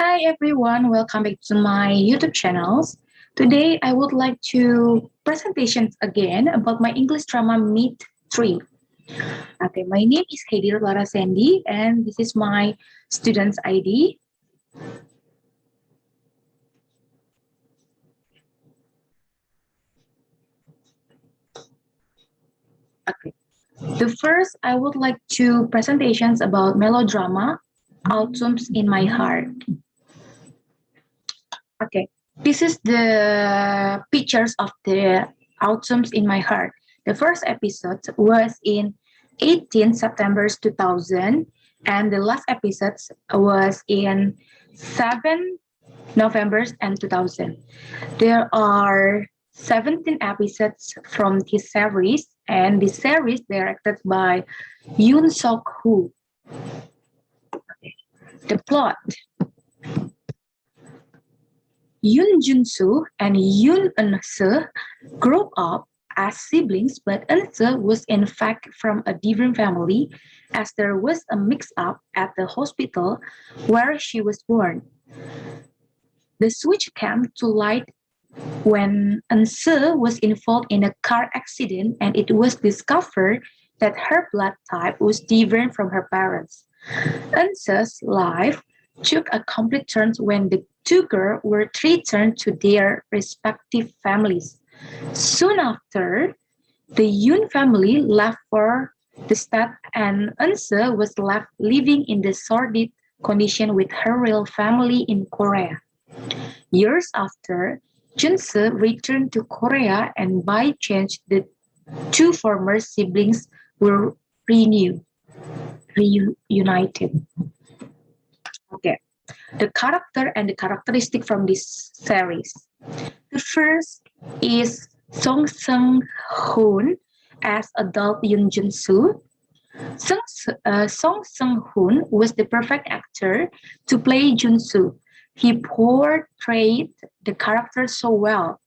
Hi everyone, welcome back to my YouTube channels. Today I would like to presentations again about my English drama Meet 3. Okay, my name is Heidi Lara Sandy and this is my student's ID. Okay. The first I would like to presentations about melodrama, Autumns in My Heart. Okay, this is the pictures of the Autumns in My Heart. The first episode was in 18 September 2000, and the last episode was in 7 November and 2000. There are 17 episodes from this series, and this series directed by Yoon Sok Woo. The plot. Yoon Jun-soo and Yoon Eun-seo grew up as siblings, but Eun-seo was in fact from a different family as there was a mix-up at the hospital where she was born. The switch came to light when Eun-seo was involved in a car accident and it was discovered that her blood type was different from her parents. Eun-seo's life took a complete turn when the two girls were returned to their respective families. Soon after, the Yoon family left for the state and Eun-seo was left living in the sordid condition with her real family in Korea. Years after, Jun-seo returned to Korea and by chance the two former siblings were reunited. Okay, the character and the characteristic from this series. The first is Song Seung-hoon as adult Yoon Jun-soo. Song Seung-hoon was the perfect actor to play Jun-soo. He portrayed the character so well.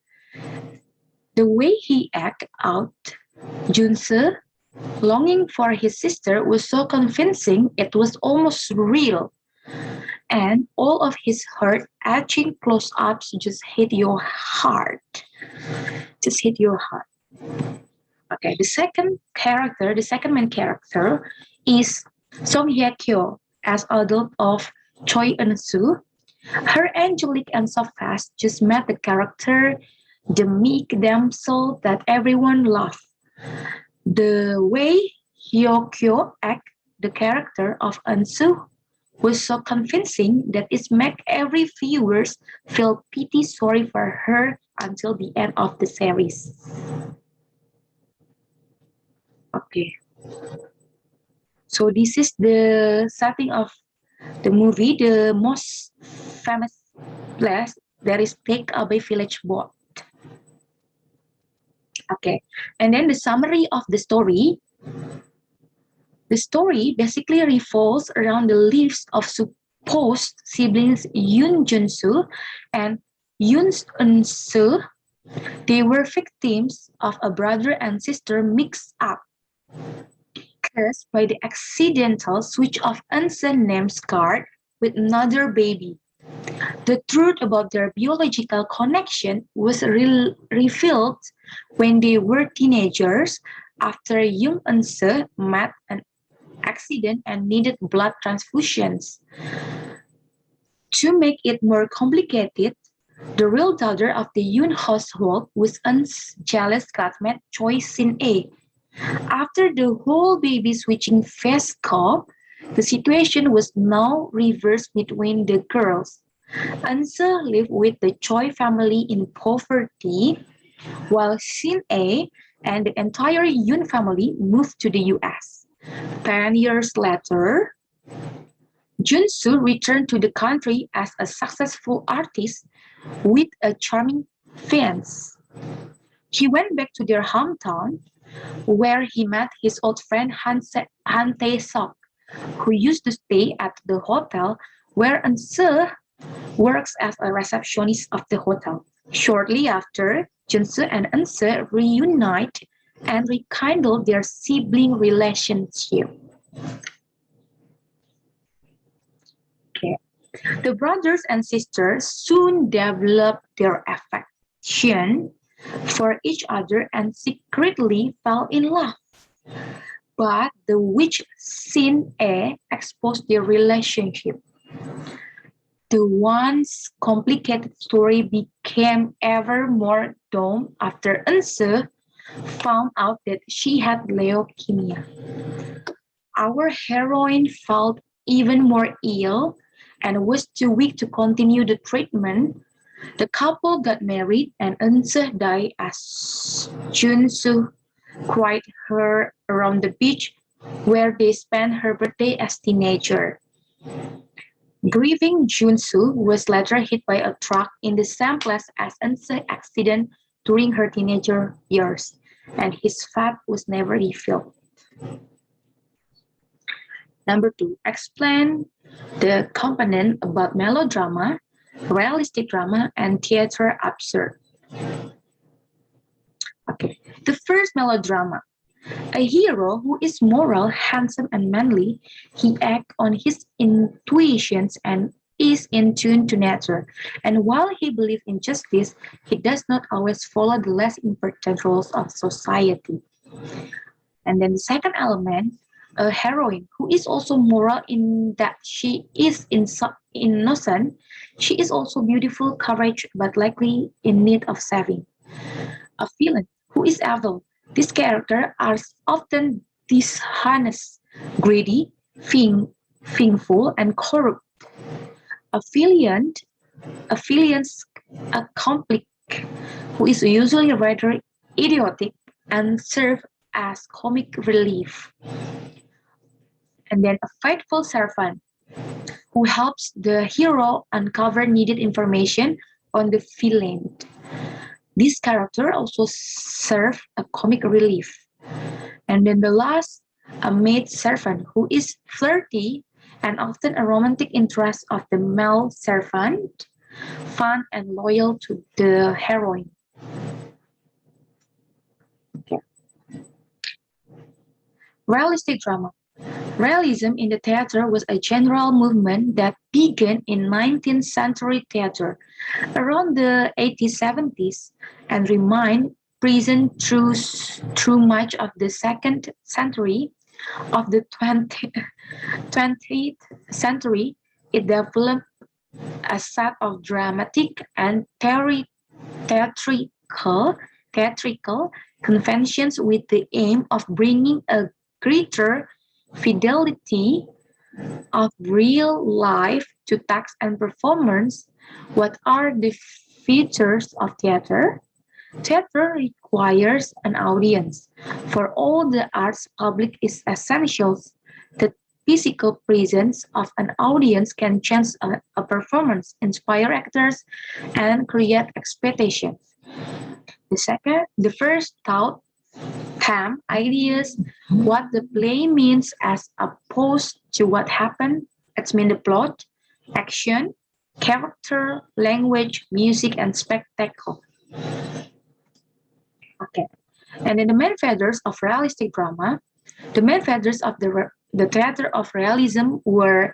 The way he acted out Jun-soo longing for his sister was so convincing it was almost real. And all of his heart-aching close-ups just hit your heart. Just hit your heart. Okay, the second main character is Song Hye-kyo as adult of Choi Eun-soo. Her angelic and soft face just made the character the meek damsel that everyone loved. The way Hye-kyo acted the character of Eun-soo was so convincing that it made every viewer feel pity sorry for her until the end of the series. Okay. So this is the setting of the movie. The most famous place that is Take Away Village Boat. Okay. And then the summary of the story. The story basically revolves around the lives of supposed siblings Yoon Jun-soo and Yoon Eun-seo. They were victims of a brother and sister mix-up caused by the accidental switch of Eun-seo's name card with another baby. The truth about their biological connection was revealed when they were teenagers after Yoon Eun-seo met an accident and needed blood transfusions. To make it more complicated, the real daughter of the Yoon household was Eun's jealous classmate Choi Sin-ae. After the whole baby switching fiasco, the situation was now reversed between the girls. Eun-seo lived with the Choi family in poverty, while Sin-ae and the entire Yoon family moved to the US. 10 years later, Jun-soo returned to the country as a successful artist with a charming fiance. He went back to their hometown, where he met his old friend Han Tae-sok, who used to stay at the hotel where Eun-seo works as a receptionist of the hotel. Shortly after, Jun-soo and Eun-seo reunite and rekindle their sibling relationship. Okay. The brothers and sisters soon developed their affection for each other and secretly fell in love. But the witch Sin E exposed their relationship. The once complicated story became ever more dumb after Ense found out that she had leukemia. Our heroine felt even more ill and was too weak to continue the treatment. The couple got married and Eunse died as Junsu cried her around the beach where they spent her birthday as teenager. Grieving Junsu was later hit by a truck in the same place as Eunse's accident during her teenager years, and his fate was never revealed. Number 2, explain the component about melodrama, realistic drama, and theater absurd. Okay, the first melodrama. A hero who is moral, handsome, and manly, he acts on his intuitions and is in tune to nature. And while he believes in justice, he does not always follow the less important rules of society. And then the second element, a heroine who is also moral in that she is innocent. She is also beautiful, courageous, but likely in need of saving. A villain who is evil. These characters are often dishonest, greedy, finful, and corrupt. A villain, a conflict who is usually rather idiotic and serve as comic relief. And then a faithful servant who helps the hero uncover needed information on the villain. This character also serve a comic relief. And then the last, a maid servant who is flirty and often a romantic interest of the male servant, fun and loyal to the heroine. Okay. Realistic drama. Realism in the theater was a general movement that began in 19th century theater around the 1870s and remained present through much of the second century of the 20th century. It developed a set of dramatic and theatrical conventions with the aim of bringing a greater fidelity of real life to text and performance. What are the features of theater? Theater requires an audience. For all the arts, public is essential. The physical presence of an audience can change a performance, inspire actors, and create expectations. The first thought, theme, ideas, what the play means as opposed to what happened. It's mean the plot, action, character, language, music, and spectacle. Okay. And then the main feathers of realistic drama, the main feathers of the theater of realism were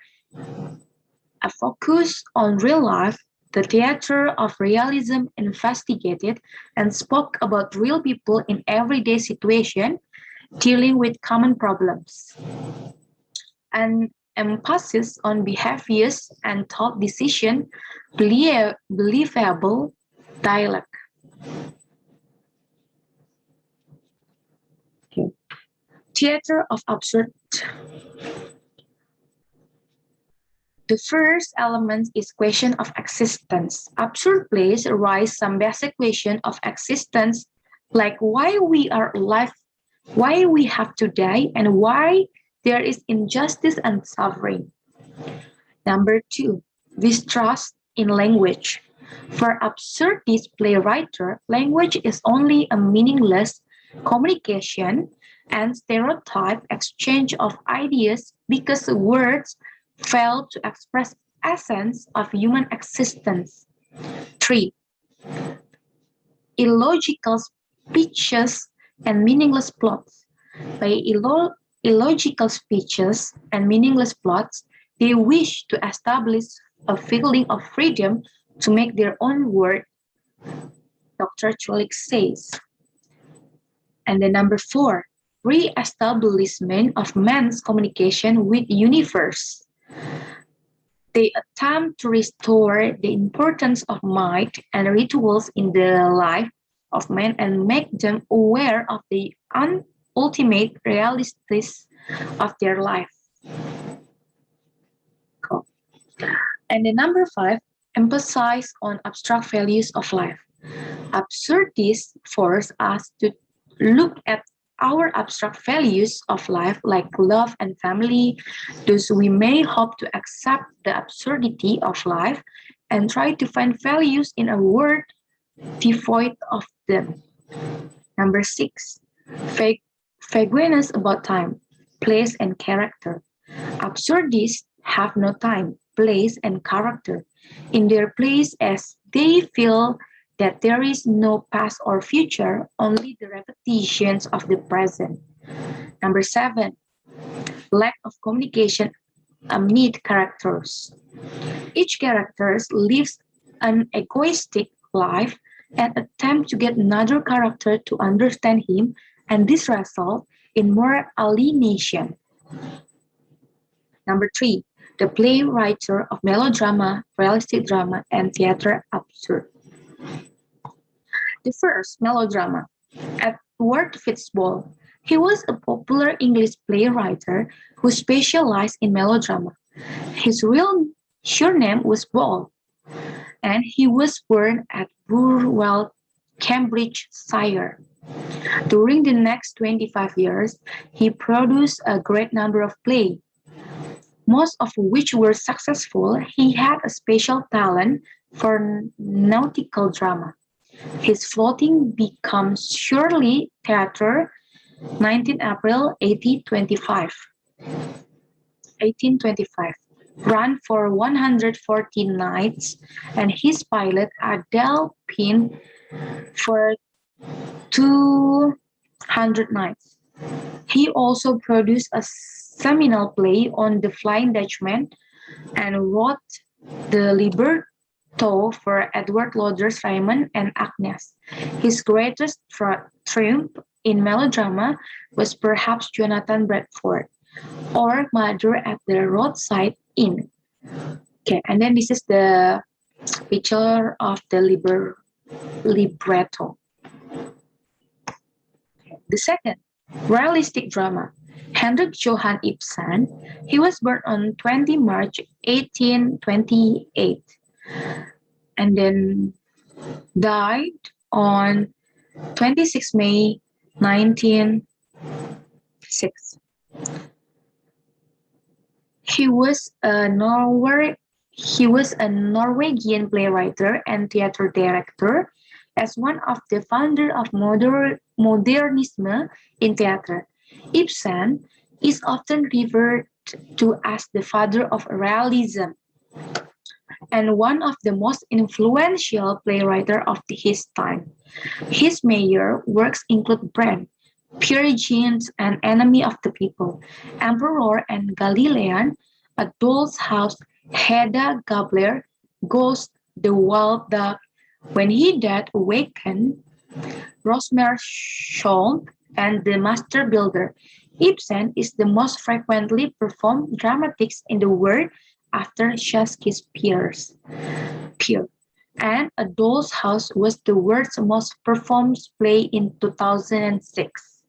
a focus on real life. The theater of realism investigated and spoke about real people in everyday situation dealing with common problems. An emphasis on behaviors and thought decision, believable dialogue. Okay. Theater of absurd. The first element is question of existence. Absurd plays arise some basic question of existence, like why we are alive, why we have to die, and why there is injustice and suffering. Number 2, distrust in language. For absurdist playwriter, language is only a meaningless communication and stereotype exchange of ideas because words fail to express essence of human existence. 3. Illogical speeches and meaningless plots. By illogical speeches and meaningless plots, they wish to establish a feeling of freedom to make their own world, Dr. Chulik says. And then number 4, re-establishment of man's communication with universe. They attempt to restore the importance of might and rituals in the life of man and make them aware of the ultimate realities of their life. Cool. And the number 5, emphasize on abstract values of life. Absurdists force us to look at our abstract values of life like love and family. Thus, we may hope to accept the absurdity of life and try to find values in a world devoid of them. Number 6, vagueness about time, place, and character. Absurdists have no time, place, and character in their place as they feel that there is no past or future, only the repetitions of the present. Number 7, lack of communication amid characters. Each character lives an egoistic life and attempts to get another character to understand him, and this results in more alienation. Number 3, the playwriter of melodrama, realistic drama, and theater absurd. The first, melodrama. Edward Fitzball. He was a popular English playwright who specialized in melodrama. His real surname was Ball, and he was born at Burwell, Cambridgeshire. During the next 25 years, he produced a great number of plays, most of which were successful. He had a special talent for nautical drama. His floating becomes Shirley Theatre, 19 April 1825, ran for 114 nights, and his pilot Adele Pin for 200 nights. He also produced a seminal play on the Flying Dutchman and wrote the libretto for Edward Lauder's Raymond and Agnes. His greatest triumph in melodrama was perhaps Jonathan Bradford or Mother at the Roadside Inn. Okay, and then this is the picture of the libretto. The second, realistic drama. Henrik Johan Ibsen. He was born on 20 March 1828 and then died on 26 May 1906. He was a Norwegian playwright and theater director, as one of the founders of modernism in theater. Ibsen is often referred to as the father of realism and one of the most influential playwrights of his time. His major works include Brand, Peer Gynt, and Enemy of the People, Emperor and Galilean, A Doll's House, Hedda Gabler, Ghost, The Wild Duck, When He That Awakened, Rosmersholm, and The Master Builder. Ibsen is the most frequently performed dramatics in the world after Shakespeare's. And A Doll's House was the world's most performed play in 2006.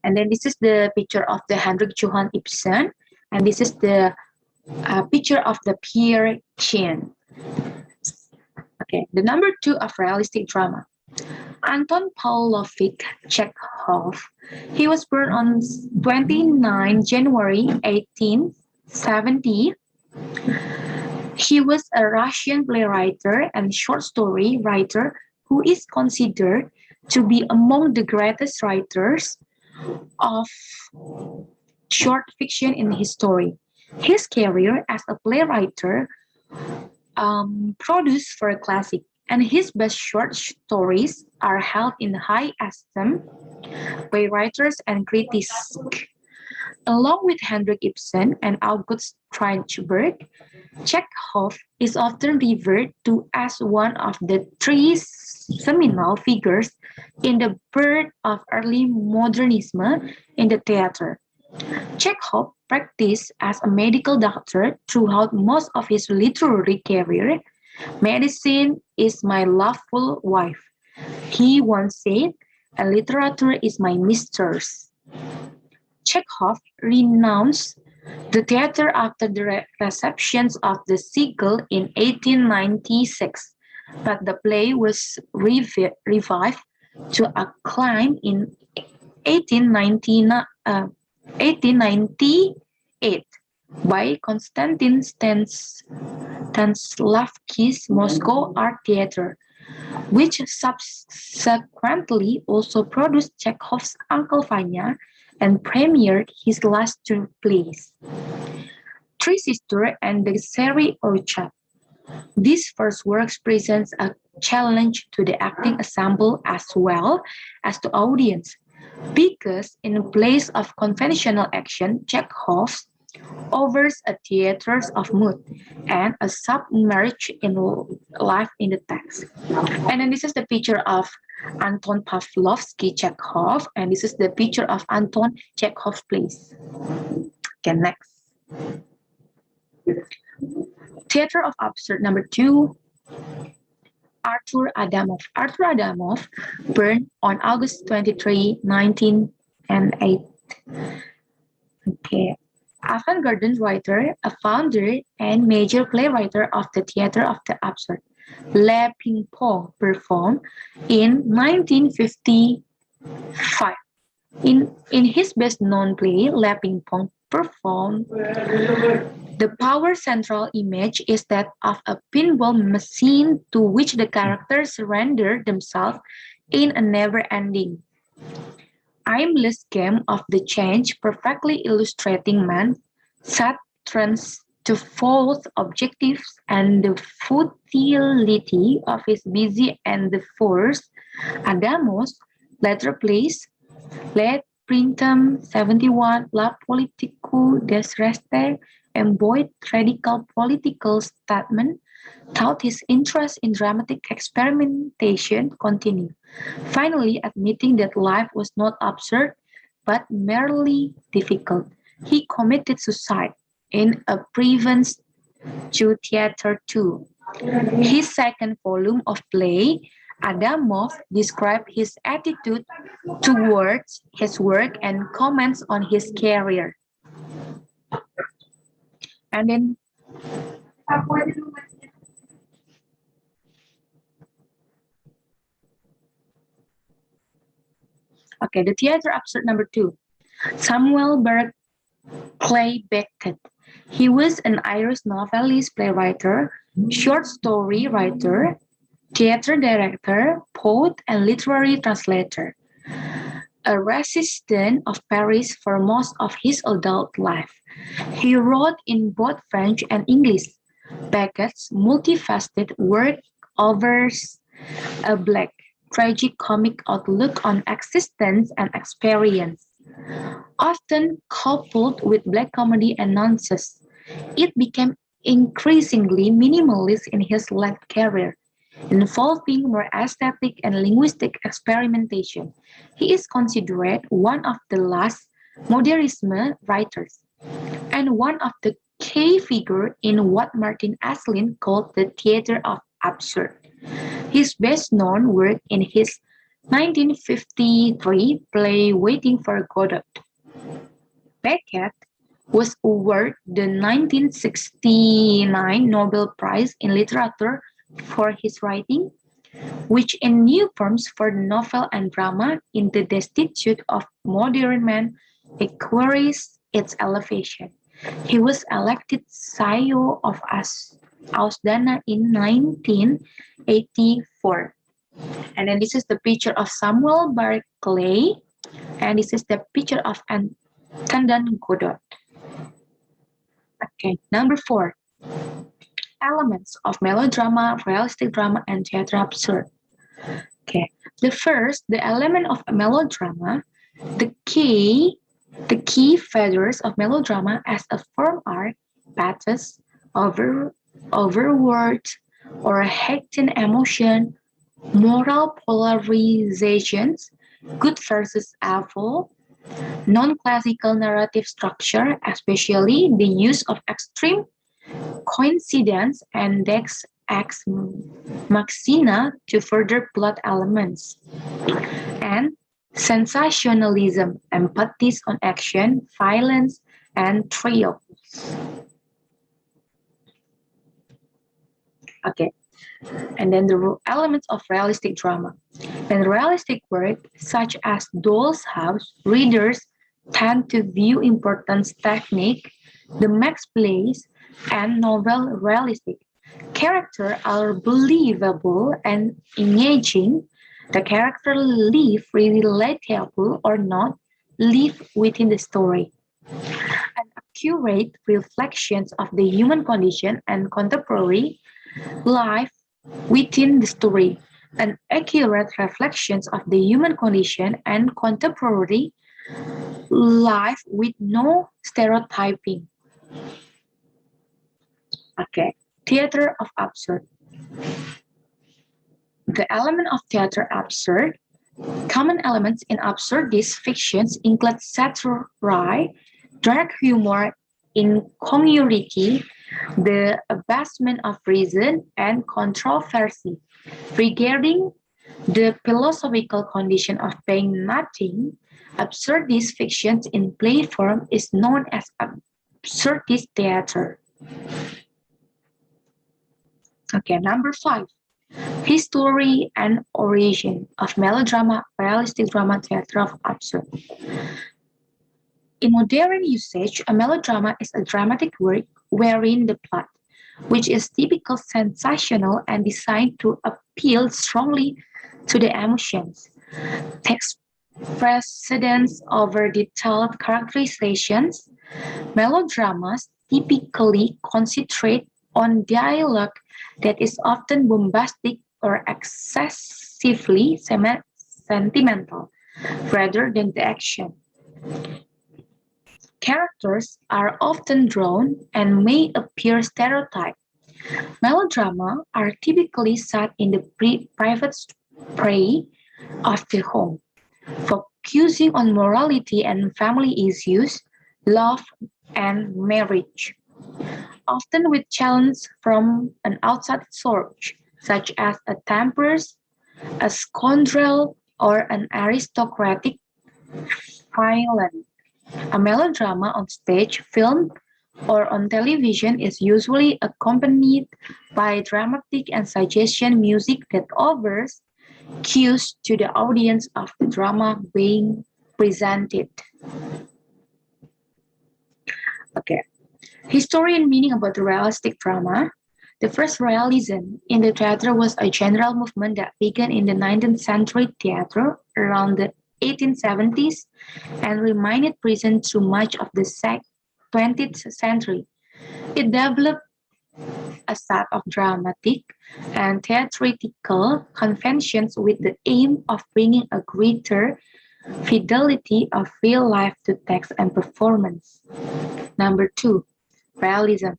And then this is the picture of the Henrik Johan Ibsen, and this is the picture of the Peer Gynt. Okay, the number 2 of realistic drama. Anton Paulovic Czecho. He was born on 29 January 1870. He was a Russian playwright and short story writer who is considered to be among the greatest writers of short fiction in history. His career as a playwright produced for a classic, and his best short stories are held in high esteem by writers and critics. Along with Henrik Ibsen and August Strindberg, Chekhov is often referred to as one of the three seminal figures in the birth of early modernism in the theater. Chekhov practiced as a medical doctor throughout most of his literary career. Medicine is my lawful wife. He once said, and literature is my mistress. Chekhov renounced the theater after the receptions of The Seagull in 1896, but the play was revived to acclaim in 1898 by Konstantin Stanislavski's Moscow Art Theater, which subsequently also produced Chekhov's Uncle Vanya and premiered his last two plays, Three Sisters and the Seri Orchard. This first work presents a challenge to the acting ensemble as well as to audience, because in place of conventional action, Chekhov offers a theater of mood and a submerged in life in the text. And then this is the picture of Anton Pavlovsky Chekhov, and this is the picture of Anton Chekhov's plays. Okay, next. Theater of Absurd number 2, Arthur Adamov. Arthur Adamov, born on August 23, 1908. Okay. Avant-garde writer, a founder and major playwright of the Theater of the Absurd. Le Ping Pong performed in 1955. In his best-known play, Le Ping Pong performed, the power central image is that of a pinball machine to which the characters surrender themselves in a never-ending, aimless game of the change, perfectly illustrating man's sad trends to false objectives and the futility of his busy and the force. Adamos later plays Let Printemps 71, La Politico des Restes, embodied radical political statement, thought his interest in dramatic experimentation continued, finally admitting that life was not absurd but merely difficult. He committed suicide in a preference to theater too. His second volume of play, Adamov described his attitude towards his work and comments on his career. And then okay, the theater absurd number 2, Samuel Barclay Beckett. He was an Irish novelist, playwright, short story writer, theater director, poet, and literary translator. A resident of Paris for most of his adult life, he wrote in both French and English. Beckett's multifaceted work offers a black, tragic comic outlook on existence and experience, often coupled with black comedy and nonsense. It became increasingly minimalist in his late career, involving more aesthetic and linguistic experimentation. He is considered one of the last Modernism writers and one of the key figures in what Martin Aslin called the theater of absurd. His best-known work in his 1953 play Waiting for Godot. Beckett was awarded the 1969 Nobel Prize in Literature for his writing, which in new forms for the novel and drama in the destitute of modern man acquires its elevation. He was elected Scio of Ausdana in 1984. And then this is the picture of Samuel Barclay, and this is the picture of Anton Godot. Okay, number 4. Elements of melodrama, realistic drama, and theater absurd. Okay, the element of melodrama, the key The key features of melodrama as a form are pathos, overword, or heightened emotion, moral polarizations, good versus evil, non-classical narrative structure, especially the use of extreme coincidence and deus ex machina to further plot elements, and sensationalism, emphasis on action, violence, and triumph. Okay, and then the elements of realistic drama. In realistic work, such as Doll's House, readers tend to view importance technique, the max plays, and novel realistic. Characters are believable and engaging. The character live relatable or not, live within the story. An accurate reflections of the human condition and contemporary life within the story. An accurate reflections of the human condition and contemporary life with no stereotyping. Okay, theater of absurd. The element of theater absurd. Common elements in absurdist fictions include satire, dark humor, incongruity, the abasement of reason, and controversy. Regarding the philosophical condition of paying nothing, absurdist fiction in play form is known as absurdist theater. Okay, number 5. History and origin of melodrama, realistic drama, theater of absurd. In modern usage, a melodrama is a dramatic work wherein the plot, which is typically sensational and designed to appeal strongly to the emotions, takes precedence over detailed characterizations. Melodramas typically concentrate on dialogue that is often bombastic or excessively sentimental rather than the action. Characters are often drawn and may appear stereotyped. Melodrama are typically set in the private sphere of the home, focusing on morality and family issues, love, and marriage, often with challenge from an outside source, such as a temptress, a scoundrel, or an aristocratic villain. A melodrama on stage, film, or on television is usually accompanied by dramatic and suggestion music that offers cues to the audience of the drama being presented. Okay. History and meaning about the realistic drama. The first realism in the theater was a general movement that began in the 19th century theater around the 1870s and remained present through much of the 20th century. It developed a set of dramatic and theatrical conventions with the aim of bringing a greater fidelity of real life to text and performance. Number 2, realism.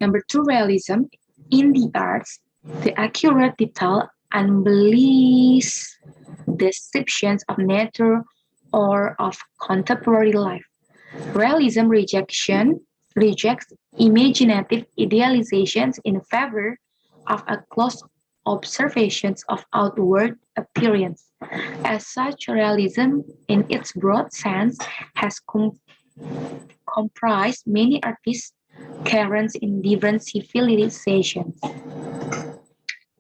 Number 2, realism. In the arts, the accurate, detailed, unblemished descriptions of nature or of contemporary life. Realism rejects imaginative idealizations in favor of a close observations of outward appearance. As such, realism, in its broad sense, has comprised many artists' currents in different civilizations.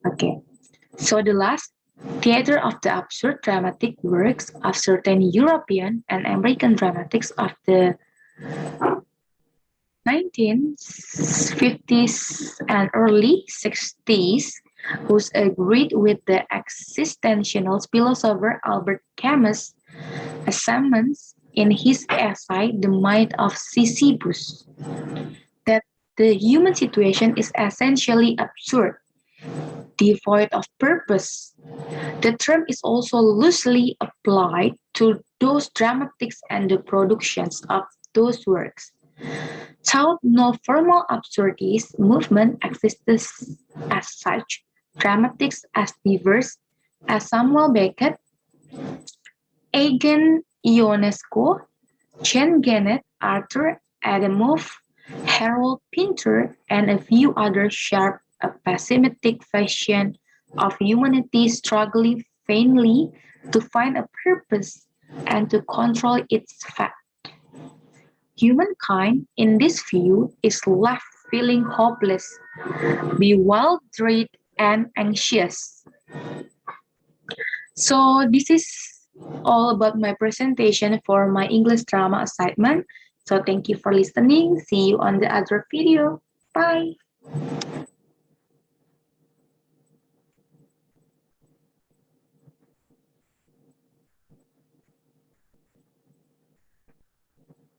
Okay, so the last, theater of the absurd dramatic works of certain European and American dramatics of the 1950s and early 60s, who agreed with the existentialist philosopher Albert Camus' assessments in his essay The Mind of Sisyphus, that the human situation is essentially absurd. devoid of purpose. The term is also loosely applied to those dramatics and the productions of those works. Though no formal absurdist movement exists as such, dramatics as diverse as Samuel Beckett, Eugene Ionesco, Jean Genet, Arthur Adamov, Harold Pinter, and a few others share a pessimistic vision of humanity struggling vainly to find a purpose and to control its fate. Humankind, in this view, is left feeling hopeless, bewildered, and anxious. So, this is all about my presentation for my English drama assignment. So, thank you for listening. See you on the other video. Bye.